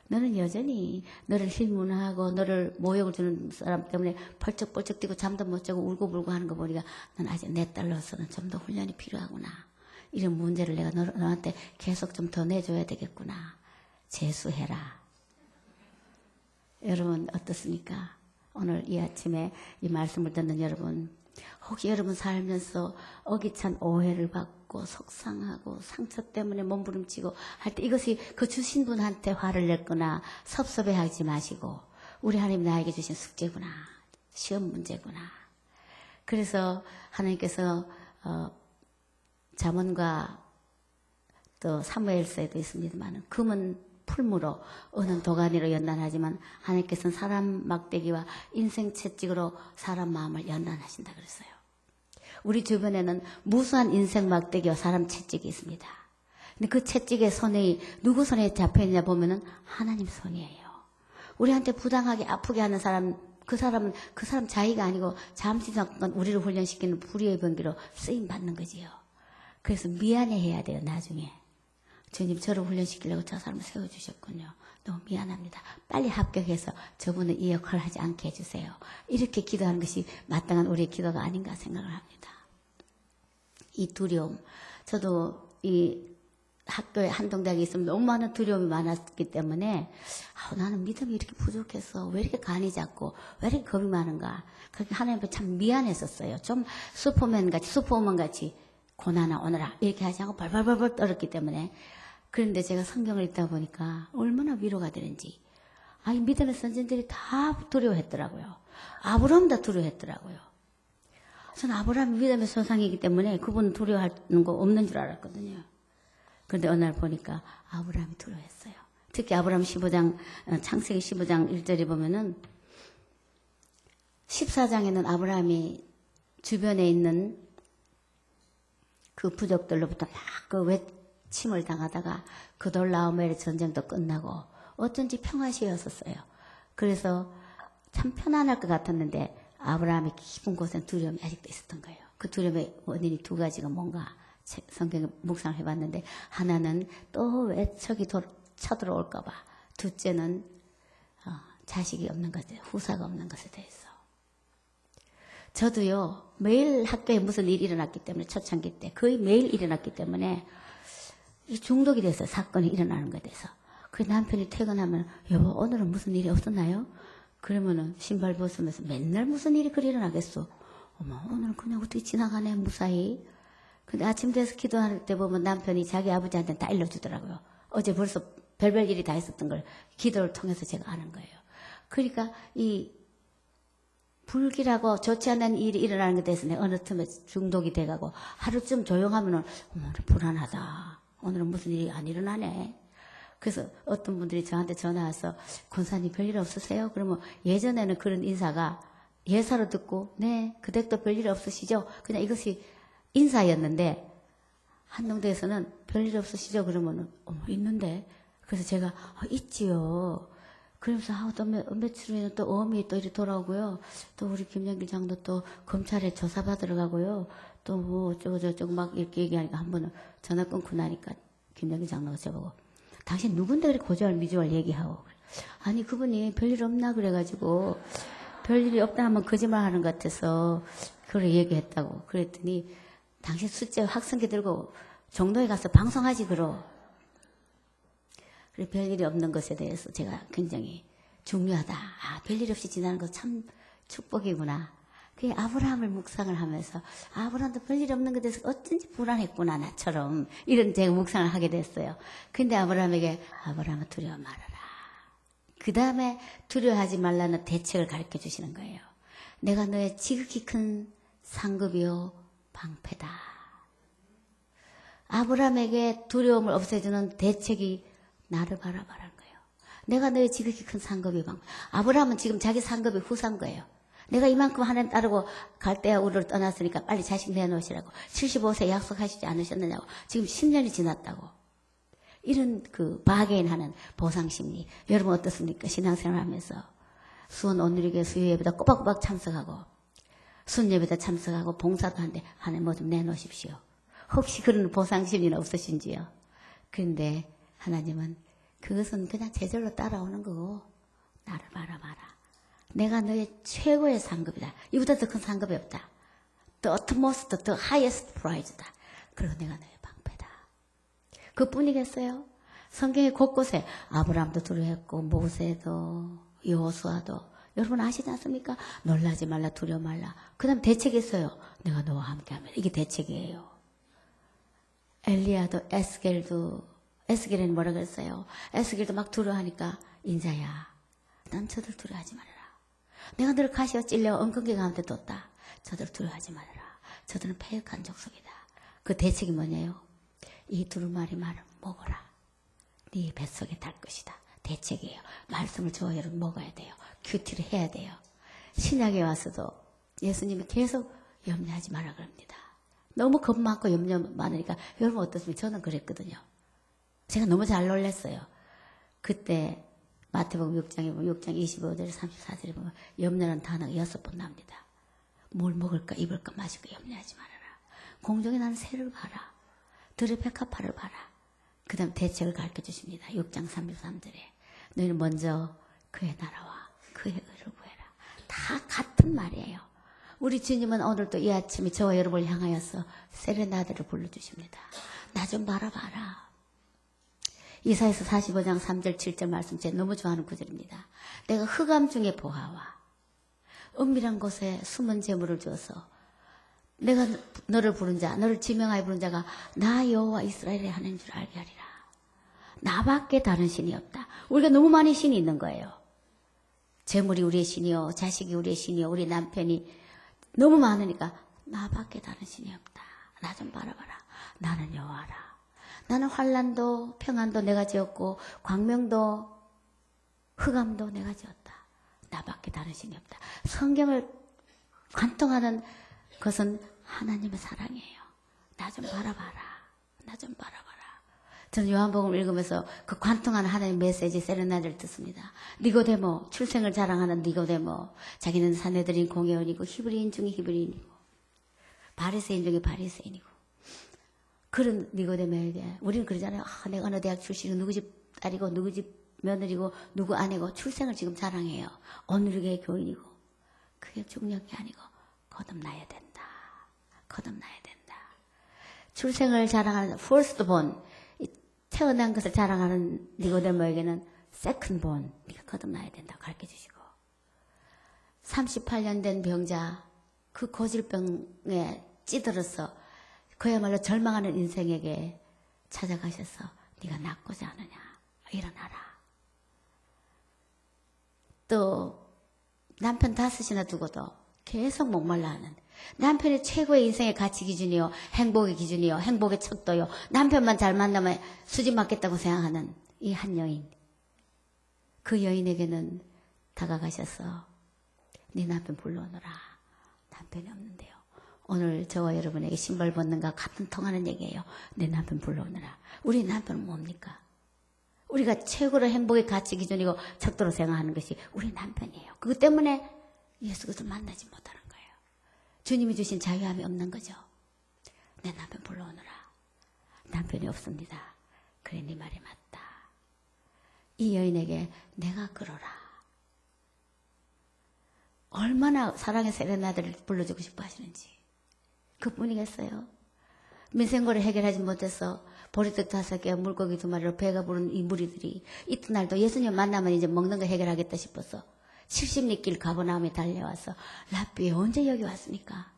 너는 여전히 너를 힐문하고 너를 모욕을 주는 사람 때문에 펄쩍펄쩍 뛰고 잠도 못 자고 울고불고 하는 거 보니까 넌 아직 내 딸로서는 좀 더 훈련이 필요하구나. 이런 문제를 내가 너한테 계속 좀 더 내줘야 되겠구나. 재수해라. 여러분 어떻습니까? 오늘 이 아침에 이 말씀을 듣는 여러분, 혹시 여러분 살면서 어기찬 오해를 받고 속상하고 상처 때문에 몸부림치고 할 때 이것이 그 주신 분한테 화를 냈거나 섭섭해하지 마시고 우리 하나님 나에게 주신 숙제구나. 시험 문제구나. 그래서 하나님께서 잠언과 또 사무엘서에도 있습니다만 금은 풀무로 은은 도가니로 연단하지만 하나님께서는 사람 막대기와 인생 채찍으로 사람 마음을 연단하신다 그랬어요. 우리 주변에는 무수한 인생 막대기와 사람 채찍이 있습니다. 근데 그 채찍의 손이 누구 손에 잡혀있냐 보면은 하나님 손이에요. 우리한테 부당하게 아프게 하는 사람, 그 사람 자의가 아니고 잠시 잠깐 우리를 훈련시키는 불의의 병기로 쓰임 받는 거지요. 그래서 미안해해야 돼요. 나중에. 주님 저를 훈련시키려고 저 사람을 세워주셨군요. 너무 미안합니다. 빨리 합격해서 저분은 이 역할을 하지 않게 해주세요. 이렇게 기도하는 것이 마땅한 우리의 기도가 아닌가 생각을 합니다. 이 두려움. 저도 이 학교에 한동대학에 있으면 너무 많은 두려움이 많았기 때문에 나는 믿음이 이렇게 부족해서 왜 이렇게 간이 작고 왜 이렇게 겁이 많은가. 그렇게 하나님께 참 미안했었어요. 좀 슈퍼우먼 같이 고난아 오너라 이렇게 하지 않고 발발발발 떨었기 때문에. 그런데 제가 성경을 읽다 보니까 얼마나 위로가 되는지. 이 믿음의 선진들이 다 두려워했더라고요. 아브라함도 두려워했더라고요. 저는 아브라함이 믿음의 조상이기 때문에 그분 두려워하는 거 없는 줄 알았거든요. 그런데 어느 날 보니까 아브라함이 두려워했어요. 특히 아브라함 15장, 창세기 15장 1절에 보면은 14장에는 아브라함이 주변에 있는 그 부족들로부터 막 그 외침을 당하다가 그돌라오멜의 전쟁도 끝나고 어쩐지 평화시였었어요. 그래서 참 편안할 것 같았는데 아브라함의 깊은 곳엔 두려움이 아직도 있었던 거예요. 그 두려움의 원인이 두 가지가 뭔가 성경에 묵상을 해봤는데 하나는 또 외척이 쳐들어올까 봐, 둘째는 자식이 없는 것에, 후사가 없는 것에 대해서. 저도요, 매일 학교에 무슨 일이 일어났기 때문에, 초창기 때, 거의 매일 일어났기 때문에, 중독이 됐어요. 사건이 일어나는 것에 대해서. 그 남편이 퇴근하면, 여보, 오늘은 무슨 일이 없었나요? 그러면은, 신발 벗으면서 맨날 무슨 일이 그리 일어나겠어? 어머, 오늘은 그냥 어떻게 지나가네, 무사히. 근데 아침 돼서 기도할 때 보면 남편이 자기 아버지한테 다 일러주더라고요. 어제 벌써 별별 일이 다 있었던 걸 기도를 통해서 제가 아는 거예요. 그러니까 이 불길하고 좋지 않은 일이 일어나는 것에 대해서 내가 어느 틈에 중독이 돼가고 하루쯤 조용하면은 오늘 불안하다. 오늘은 무슨 일이 안 일어나네. 그래서 어떤 분들이 저한테 전화 와서 권사님 별일 없으세요? 그러면 예전에는 그런 인사가 예사로 듣고 네, 그 댁도 별일 없으시죠? 그냥 이것이 인사였는데 한동대에서는 별일 없으시죠? 그러면은 있는데. 그래서 제가 있지요. 그러면서 또 며칠 후에는 또 어음이 또 이렇게 돌아오고요. 또 우리 김영길 장도 또 검찰에 조사받으러 가고요. 또 뭐 어쩌고 막 이렇게 얘기하니까 한 번은 전화 끊고 나니까 김영길 장로가 저보고 당신 누군데 그렇게 고조할 미주알 얘기하고. 아니 그분이 별일 없나 그래가지고 별일이 없다 하면 거짓말하는 것 같아서 그걸 얘기했다고. 그랬더니 당신 숫자 확성기 들고 종로에 가서 방송하지 그러. 그래 별일이 없는 것에 대해서 제가 굉장히 중요하다. 아 별일 없이 지나는 거 참 축복이구나. 그게 아브라함을 묵상을 하면서 아브라함도 별일 없는 것에 대해서 어쩐지 불안했구나 나처럼 이런 제가 묵상을 하게 됐어요. 근데 아브라함에게 아브라함아 두려워 말아라. 그 다음에 두려워하지 말라는 대책을 가르쳐 주시는 거예요. 내가 너의 지극히 큰 상급이요 방패다. 아브라함에게 두려움을 없애주는 대책이 나를 바라봐라는 거예요. 내가 너의 지극히 큰 상급이요 방패. 아브라함은 지금 자기 상급이 후사인 거예요. 내가 이만큼 하나님 따르고 갈대아 우르를 떠났으니까 빨리 자식 내놓으시라고. 75세 약속하시지 않으셨느냐고. 지금 10년이 지났다고. 이런 그 바게인하는 보상심리. 여러분 어떻습니까? 신앙생활 하면서 수원 온누리교회 수요예배다 꼬박꼬박 참석하고 순예배다 참석하고 봉사도 한데 하나님 뭐 좀 내놓으십시오. 혹시 그런 보상심리는 없으신지요? 그런데 하나님은 그것은 그냥 제절로 따라오는 거고 나를 바라봐라. 내가 너의 최고의 상급이다. 이보다 더 큰 상급이 없다. The utmost, the highest prize다. 그리고 내가 너의 방패다. 그뿐이겠어요? 성경의 곳곳에 아브라함도 두려워했고 모세도 여호수아도 여러분 아시지 않습니까? 놀라지 말라 두려워 말라. 그 다음 대책이 있어요. 내가 너와 함께하면 이게 대책이에요. 엘리야도 에스겔은 뭐라 그랬어요? 에스겔도 막 두려워하니까 인자야 난 저들 두려워하지 말아라. 내가 너를 가시와 찔려 엉겅퀴 가운데 뒀다. 저들 두려워하지 말아라. 저들은 패역한 족속이다. 그 대책이 뭐냐요? 이 두루마리 말을 먹어라. 네 뱃속에 달 것이다. 대책이에요. 말씀을 저와 여러분 먹어야 돼요. 큐티를 해야 돼요. 신약에 와서도 예수님이 계속 염려하지 말라 그럽니다. 너무 겁 많고 염려 많으니까 여러분 어떻습니까? 저는 그랬거든요. 제가 너무 잘 놀랐어요. 그때 마태복음 6장에 보면 6장 25절 34절에 보면 염려는 단어가 6번 나옵니다. 뭘 먹을까 입을까 마실까 염려하지 말아라. 공중에 나는 새를 봐라. 들의 백합화를 봐라. 그 다음 대책을 가르쳐 주십니다. 6장 33절에 너희는 먼저 그의 나라와 그의 의를 구해라. 다 같은 말이에요. 우리 주님은 오늘도 이 아침에 저와 여러분을 향하여서 세레나데를 불러주십니다. 나 좀 바라봐라. 이사야서 45장 3절 7절 말씀 제가 너무 좋아하는 구절입니다. 내가 흑암 중에 보아와 은밀한 곳에 숨은 재물을 주어서 내가 너를 부른 자 너를 지명하여 부른 자가 나 여호와 이스라엘의 하나님인 줄 알게 하리라. 나밖에 다른 신이 없다. 우리가 너무 많이 신이 있는 거예요. 재물이 우리의 신이요 자식이 우리의 신이요 우리 남편이 너무 많으니까 나밖에 다른 신이 없다. 나 좀 바라봐라. 나는 여호와라. 나는 환난도 평안도 내가 지었고 광명도 흑암도 내가 지었다. 나밖에 다른 신이 없다. 성경을 관통하는 것은 하나님의 사랑이에요. 나 좀 바라봐라. 나 좀 바라봐라. 저는 요한복음을 읽으면서 그 관통하는 하나님의 메시지 세레나데를 듣습니다. 니고데모, 출생을 자랑하는 니고데모. 자기는 사내들인 공회원이고 히브리인 중에 히브리인이고 바리새인 중에 바리새인이고 그런 니고데모에게 우리는 그러잖아요. 아, 내가 어느 대학 출신이고 누구 집 딸이고 누구 집 며느리고 누구 아내고 출생을 지금 자랑해요. 온누리교회 교인이고 그게 중요한 게 아니고 거듭나야 된다. 거듭나야 된다. 출생을 자랑하는 firstborn 태어난 것을 자랑하는 니고데모에게는 secondborn 네가 거듭나야 된다 가르쳐 주시고 38년 된 병자 그 고질병에 찌들어서 그야말로 절망하는 인생에게 찾아가셔서 네가 낫고자 하느냐 일어나라. 또 남편 5이나 두고도 계속 목말라 하는 남편이 최고의 인생의 가치 기준이요 행복의 기준이요 행복의 척도요 남편만 잘 만나면 수집 맞겠다고 생각하는 이 한 여인 그 여인에게는 다가가셔서 네 남편 불러오너라. 남편이 없는데요. 오늘 저와 여러분에게 신발 벗는 것 같은 통하는 얘기예요. 내 남편 불러오느라. 우리 남편은 뭡니까? 우리가 최고로 행복의 가치 기준이고 척도로 생각하는 것이 우리 남편이에요. 그것 때문에 예수 그리스도를 만나지 못하는 거예요. 주님이 주신 자유함이 없는 거죠. 내 남편 불러오느라. 남편이 없습니다. 그래 네 말이 맞다. 이 여인에게 내가 그러라. 얼마나 사랑의 세레나데를 불러주고 싶어 하시는지. 그뿐이겠어요. 민생고를 해결하지 못해서 보리떡 5개, 물고기 2마리로 배가 부른 이 무리들이 이튿날도 예수님 만나면 이제 먹는 거 해결하겠다 싶어서 70리 길 가버나움에 달려와서 랍비에 언제 여기 왔습니까?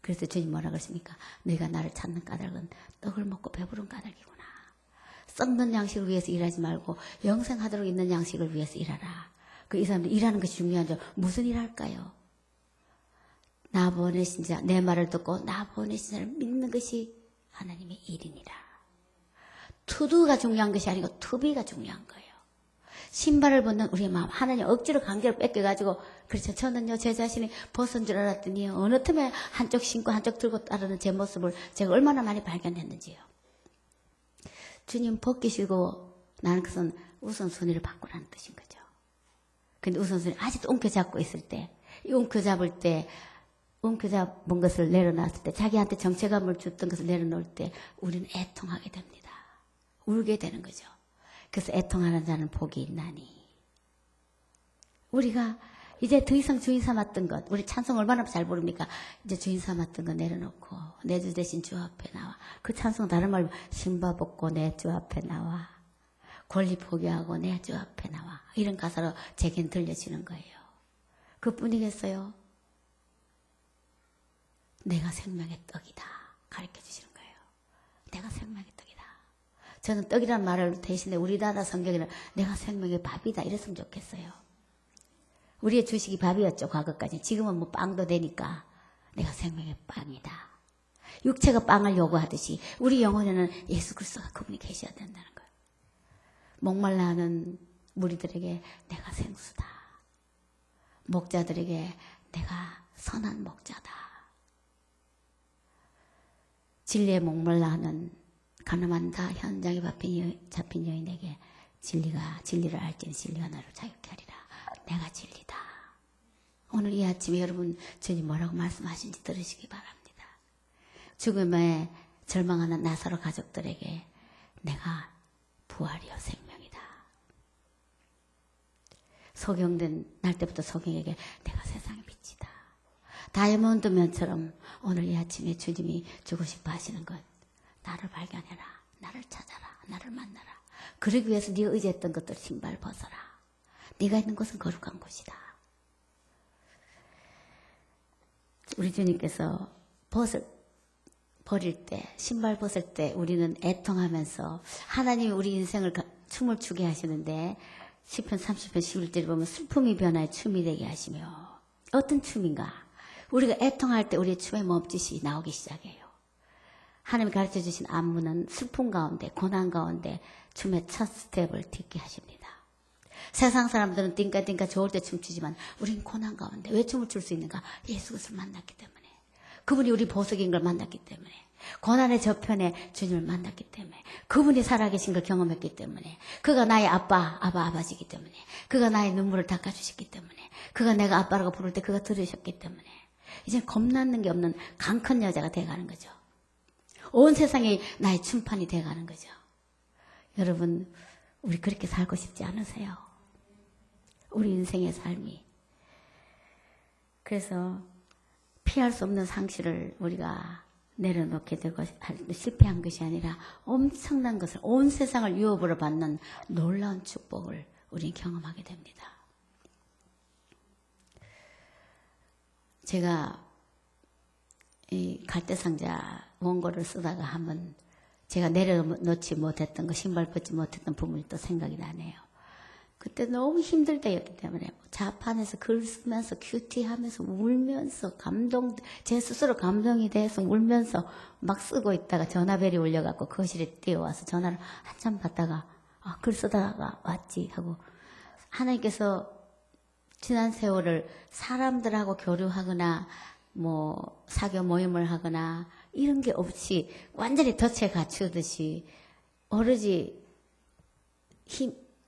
그래서 주님 뭐라 그랬습니까? 너희가 나를 찾는 까닭은 떡을 먹고 배부른 까닭이구나. 썩는 양식을 위해서 일하지 말고 영생하도록 있는 양식을 위해서 일하라. 이 사람들 일하는 것이 중요하죠. 무슨 일 할까요? 나 보내신 자, 내 말을 듣고 나 보내신 자를 믿는 것이 하나님의 일이니라. 투두가 중요한 것이 아니고 투비가 중요한 거예요. 신발을 벗는 우리의 마음, 하나님 억지로 강제로 뺏겨가지고, 그렇죠. 저는요, 제 자신이 벗은 줄 알았더니 어느 틈에 한쪽 신고 한쪽 들고 따르는 제 모습을 제가 얼마나 많이 발견했는지요. 주님 벗기시고 나는 그것은 우선순위를 바꾸라는 뜻인 거죠. 근데 우선순위 아직도 움켜잡고 있을 때, 이 움켜잡을 때, 움켜잡은 것을 내려놨을 때, 자기한테 정체감을 줬던 것을 내려놓을 때 우리는 애통하게 됩니다. 울게 되는 거죠. 그래서 애통하는 자는 복이 있나니. 우리가 이제 더 이상 주인 삼았던 것, 우리 찬송 얼마나 잘 부릅니까? 이제 주인 삼았던 것 내려놓고 내 주 대신 주 앞에 나와. 그 찬송 다른 말로 신바 벗고 내 주 앞에 나와. 권리 포기하고 내 주 앞에 나와. 이런 가사로 제겐 들려지는 거예요. 그뿐이겠어요? 내가 생명의 떡이다. 가르쳐 주시는 거예요. 내가 생명의 떡이다. 저는 떡이라는 말을 대신에 우리나라 성경에는 내가 생명의 밥이다 이랬으면 좋겠어요. 우리의 주식이 밥이었죠, 과거까지. 지금은 뭐 빵도 되니까 내가 생명의 빵이다. 육체가 빵을 요구하듯이 우리 영혼에는 예수 그리스도가 그분이 계셔야 된다는 거예요. 목말라 하는 무리들에게 내가 생수다. 목자들에게 내가 선한 목자다. 진리에 목말라 하는 가늠한다 현장에 잡힌 여인에게 진리를 알지니 진리가 너를 자유케 하리라. 내가 진리다. 오늘 이 아침에 여러분 주님 뭐라고 말씀하신지 들으시기 바랍니다. 죽음에 절망하는 나사로 가족들에게 내가 부활이요 생명이다. 소경된 날 때부터 소경에게 내가 세상의 빛이다. 다이아몬드 면처럼 오늘 이 아침에 주님이 주고 싶어 하시는 것, 나를 발견해라, 나를 찾아라, 나를 만나라. 그러기 위해서 네가 의지했던 것들 신발 벗어라. 네가 있는 곳은 거룩한 곳이다. 우리 주님께서 버릴 때, 신발 벗을 때 우리는 애통하면서 하나님이 우리 인생을 춤을 추게 하시는데 시편 30편 11절에 보면 슬픔이 변화해 춤이 되게 하시며, 어떤 춤인가? 우리가 애통할 때 우리의 춤의 몸짓이 나오기 시작해요. 하나님이 가르쳐 주신 안무는 슬픔 가운데, 고난 가운데 춤의 첫 스텝을 딛게 하십니다. 세상 사람들은 띵까띵까 좋을 때 춤추지만 우리는 고난 가운데 왜 춤을 출 수 있는가? 예수 그리스도를 만났기 때문에. 그분이 우리 보석인 걸 만났기 때문에. 고난의 저편에 주님을 만났기 때문에. 그분이 살아계신 걸 경험했기 때문에. 그가 나의 아버지이기 때문에. 그가 나의 눈물을 닦아주셨기 때문에. 그가 내가 아빠라고 부를 때 그가 들으셨기 때문에. 이제 겁나는 게 없는 강큰 여자가 돼가는 거죠. 온 세상이 나의 춤판이 돼가는 거죠. 여러분, 우리 그렇게 살고 싶지 않으세요? 우리 인생의 삶이. 그래서 피할 수 없는 상실을 우리가 내려놓게 되고 실패한 것이 아니라 엄청난 것을, 온 세상을 유업으로 받는 놀라운 축복을 우리는 경험하게 됩니다. 제가 이 갈대상자 원고를 쓰다가 한번 제가 내려놓지 못했던 거, 신발 벗지 못했던 부분이 또 생각이 나네요. 그때 너무 힘들 때였기 때문에 자판에서 글 쓰면서 큐티하면서 울면서 제 스스로 감동이 돼서 울면서 막 쓰고 있다가 전화벨이 울려갖고 거실에 뛰어와서 전화를 한참 받다가 글 쓰다가 왔지 하고, 하나님께서 지난 세월을 사람들하고 교류하거나 뭐 사교 모임을 하거나 이런 게 없이 완전히 덫에 갖추듯이 오로지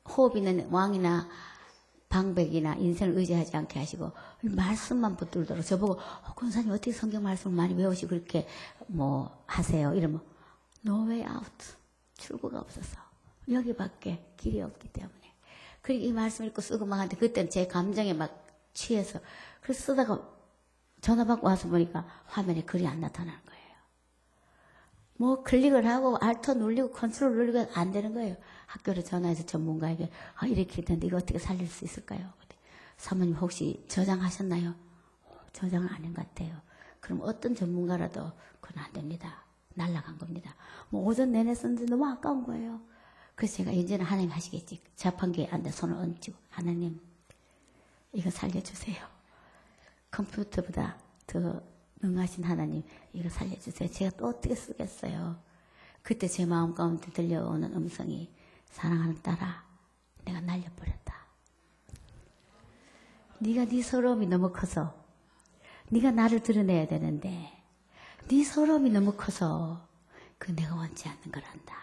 호흡 있는 왕이나 방백이나 인생을 의지하지 않게 하시고 말씀만 붙들도록 저보고 권사님 어떻게 성경 말씀을 많이 외우시고 그렇게 뭐 하세요? 이러면 no way out, 출구가 없어서 여기밖에 길이 없기 때문에. 그리고 이 말씀 읽고 쓰고 막 하는데 그때는 제 감정에 막 취해서. 그래서 쓰다가 전화 받고 와서 보니까 화면에 글이 안 나타나는 거예요. 뭐 클릭을 하고 알터 눌리고 컨트롤 눌리고 안 되는 거예요. 학교로 전화해서 전문가에게 이렇게 됐는데 이거 어떻게 살릴 수 있을까요? 사모님 혹시 저장하셨나요? 저장을 안 한 것 같아요. 그럼 어떤 전문가라도 그건 안 됩니다. 날라간 겁니다. 뭐 오전 내내 썼는데 너무 아까운 거예요. 그래서 제가 이제는 하나님 하시겠지. 자판기에 앉아 손을 얹고 하나님 이거 살려주세요. 컴퓨터보다 더 능하신 하나님 이거 살려주세요. 제가 또 어떻게 쓰겠어요. 그때 제 마음 가운데 들려오는 음성이 사랑하는 딸아 내가 날려버렸다. 네가 네 서러움이 너무 커서 네가 나를 드러내야 되는데 네 서러움이 너무 커서 그 내가 원치 않는 거란다.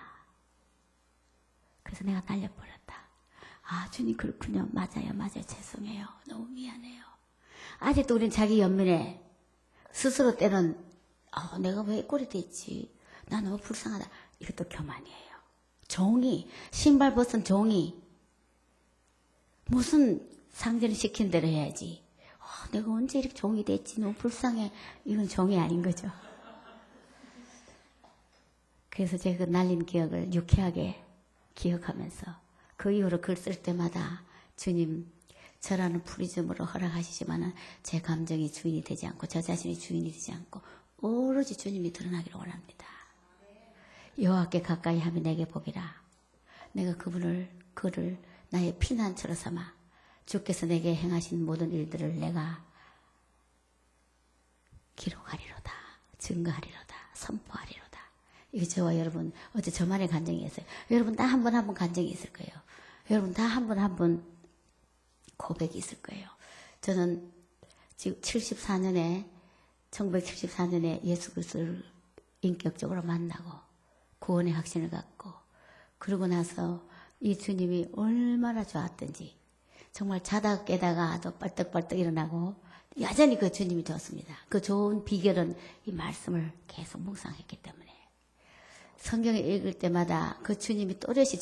그래서 내가 날려버렸다. 아 주님 그렇군요. 맞아요. 죄송해요. 너무 미안해요. 아직도 우린 자기 연민에 스스로 때는 내가 왜 꼴이 됐지. 나 너무 불쌍하다. 이것도 교만이에요. 종이 신발 벗은 종이 무슨 상대를 시킨 대로 해야지. 내가 언제 이렇게 종이 됐지. 너무 불쌍해. 이건 종이 아닌 거죠. 그래서 제가 그 날린 기억을 유쾌하게 기억하면서 그 이후로 글 쓸 때마다 주님 저라는 프리즘으로 허락하시지만은 제 감정이 주인이 되지 않고 저 자신이 주인이 되지 않고 오로지 주님이 드러나기를 원합니다. 여호와께 가까이 하며 내게 보기라. 내가 그를 나의 피난처로 삼아 주께서 내게 행하신 모든 일들을 내가 기록하리로다. 증거하리로다. 선포하리로다. 이게 저와 여러분 어제 저만의 간증이 있어요. 여러분 다 한 번 간증이 있을 거예요. 여러분 다 한 번 고백이 있을 거예요. 저는 지금 1974년에 예수 그리스도를 인격적으로 만나고 구원의 확신을 갖고 그러고 나서 이 주님이 얼마나 좋았던지 정말 자다 깨다가도 빨떡빨떡 일어나고 여전히 그 주님이 좋습니다. 그 좋은 비결은 이 말씀을 계속 묵상했기 때문에 성경을 읽을 때마다 그 주님이 또렷이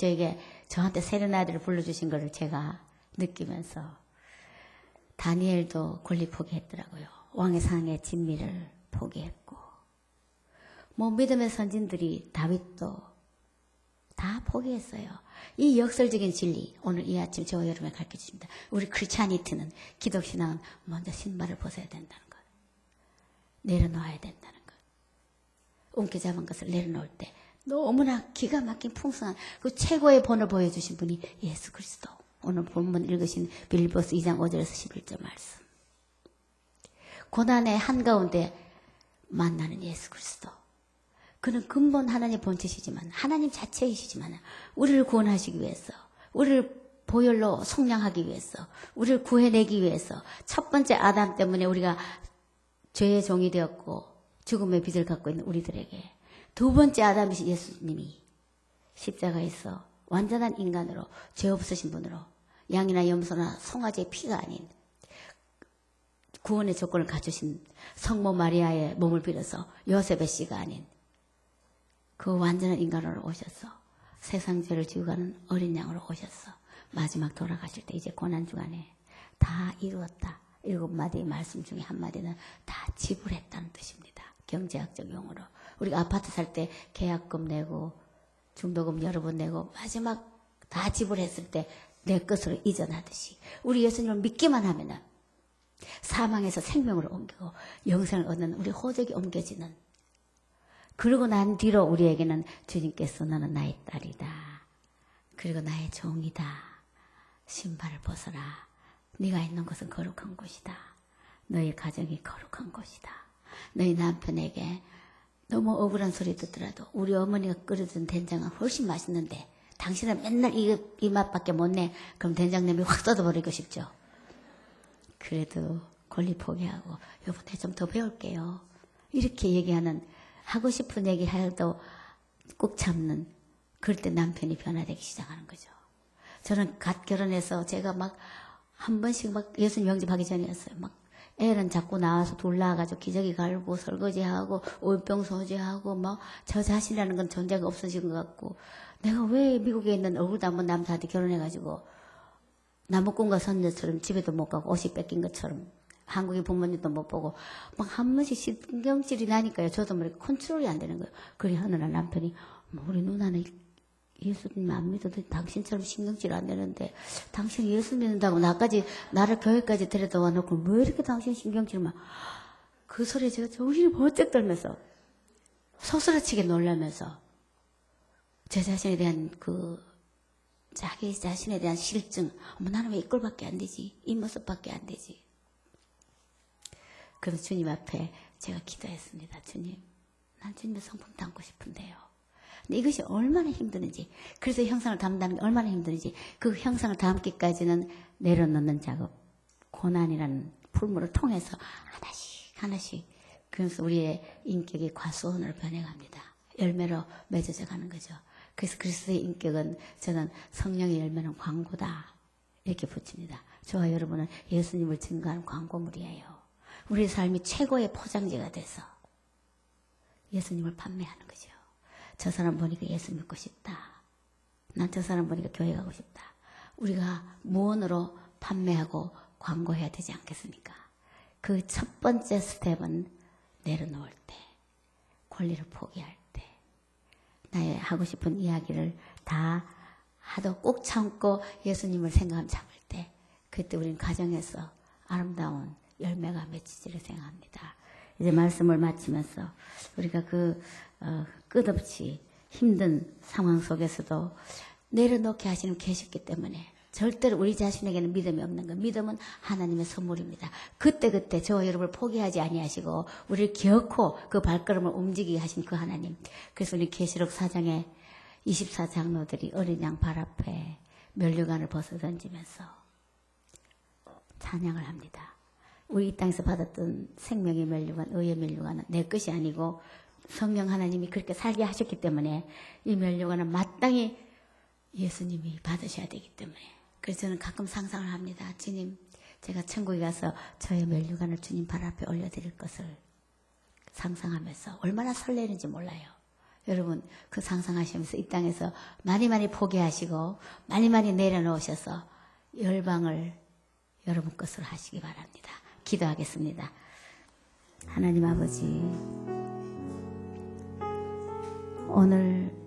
저한테 세레나데를 불러주신 것을 제가 느끼면서 다니엘도 권리 포기했더라고요. 왕의 상의 진미를 포기했고 뭐 믿음의 선진들이 다윗도 다 포기했어요. 이 역설적인 진리 오늘 이 아침 저와 여러분에 가르쳐 주십니다. 우리 크리스찬이티는 기독신앙은 먼저 신발을 벗어야 된다는 것. 내려놓아야 된다는 것. 움켜잡은 것을 내려놓을 때 너무나 기가 막힌 풍성한 그 최고의 본을 보여주신 분이 예수 그리스도. 오늘 본문 읽으신 빌립보서 2장 5절에서 11절 말씀. 고난의 한가운데 만나는 예수 그리스도. 그는 근본 하나님의 본체시지만 하나님 자체이시지만 우리를 구원하시기 위해서 우리를 보혈로 속량하기 위해서 우리를 구해내기 위해서 첫 번째 아담 때문에 우리가 죄의 종이 되었고 죽음의 빚을 갖고 있는 우리들에게 두 번째 아담이신 예수님이 십자가에서 완전한 인간으로 죄 없으신 분으로 양이나 염소나 송아지의 피가 아닌 구원의 조건을 갖추신 성모 마리아의 몸을 빌어서 요셉의 씨가 아닌 그 완전한 인간으로 오셔서 세상 죄를 지고 가는 어린 양으로 오셔서 마지막 돌아가실 때 이제 고난주간에 다 이루었다. 7마디 말씀 중에 한마디는 다 지불했다는 뜻입니다. 경제학적 용어로. 우리가 아파트 살 때 계약금 내고 중도금 여러 번 내고 마지막 다 지불했을 때 내 것으로 이전하듯이 우리 예수님을 믿기만 하면은 사망에서 생명으로 옮기고 영생을 얻는 우리 호적이 옮겨지는 그러고 난 뒤로 우리에게는 주님께서 너는 나의 딸이다. 그리고 나의 종이다. 신발을 벗어라. 네가 있는 곳은 거룩한 곳이다. 너의 가정이 거룩한 곳이다. 너희 남편에게 너무 억울한 소리 듣더라도 우리 어머니가 끓여준 된장은 훨씬 맛있는데 당신은 맨날 이 맛밖에 못 내. 그럼 된장 냄비 확 쏟아버리고 싶죠. 그래도 권리 포기하고 여보 내 좀 더 배울게요. 이렇게 얘기하는 하고 싶은 얘기 해도 꾹 참는 그럴 때 남편이 변화되기 시작하는 거죠. 저는 갓 결혼해서 제가 막 한 번씩 막 예수님 영접하기 전이었어요. 막 애는 자꾸 나와서 둘 나와가지고 기저귀 갈고 설거지하고 올병 소지하고 막 저 자신이라는 건 존재가 없어진 것 같고 내가 왜 미국에 있는 얼굴도 한번 남자한테 결혼해가지고 나무꾼과 선녀처럼 집에도 못 가고 옷이 뺏긴 것처럼 한국의 부모님도 못 보고 막 한 번씩 신경질이 나니까요. 저도 모르게 컨트롤이 안 되는 거예요. 그래 어느 날 남편이 우리 누나는 예수님 안 믿어도 당신처럼 신경질 안 되는데 당신 예수 믿는다고 나를 교회까지 데려다 놓고 왜 이렇게 당신 신경질만 그 소리에 제가 정신이 번쩍 들면서 소스라치게 놀라면서 제 자신에 대한 자기 자신에 대한 실증 나는 왜 이 꼴밖에 안 되지 이 모습밖에 안 되지. 그래서 주님 앞에 제가 기도했습니다. 주님 난 주님의 성품 담고 싶은데요. 근데 이것이 얼마나 힘드는지 그래서 형상을 담는 게 얼마나 힘드는지 그 형상을 담기까지는 내려놓는 작업 고난이라는 풀물을 통해서 하나씩 그래서 우리의 인격이 과수원으로 변해갑니다. 열매로 맺어져 가는 거죠. 그래서 그리스도의 인격은 저는 성령의 열매는 광고다 이렇게 붙입니다. 저와 여러분은 예수님을 증거하는 광고물이에요. 우리의 삶이 최고의 포장지가 돼서 예수님을 판매하는 거죠. 저 사람 보니까 예수 믿고 싶다. 난 저 사람 보니까 교회 가고 싶다. 우리가 무언으로 판매하고 광고해야 되지 않겠습니까? 그 첫 번째 스텝은 내려놓을 때, 권리를 포기할 때, 나의 하고 싶은 이야기를 다 하도 꼭 참고 예수님을 생각하면 참을 때, 그때 우리는 가정에서 아름다운 열매가 맺히지를 생각합니다. 이제 말씀을 마치면서 우리가 끝없이 힘든 상황 속에서도 내려놓게 하시는 계셨기 때문에 절대로 우리 자신에게는 믿음이 없는 것. 믿음은 하나님의 선물입니다. 그때 저와 여러분을 포기하지 아니하시고 우리를 기어코 그 발걸음을 움직이게 하신 그 하나님. 그래서 우리 계시록 4장에 24장로들이 어린 양 발 앞에 면류관을 벗어던지면서 찬양을 합니다. 우리 이 땅에서 받았던 생명의 면류관, 의의 면류관은 내 것이 아니고 성령 하나님이 그렇게 살게 하셨기 때문에 이 면류관은 마땅히 예수님이 받으셔야 되기 때문에 그래서 저는 가끔 상상을 합니다. 주님, 제가 천국에 가서 저의 면류관을 주님 발 앞에 올려드릴 것을 상상하면서 얼마나 설레는지 몰라요. 여러분 그 상상하시면서 이 땅에서 많이 포기하시고 많이 내려놓으셔서 열방을 여러분 것으로 하시기 바랍니다. 기도하겠습니다. 하나님 아버지, 오늘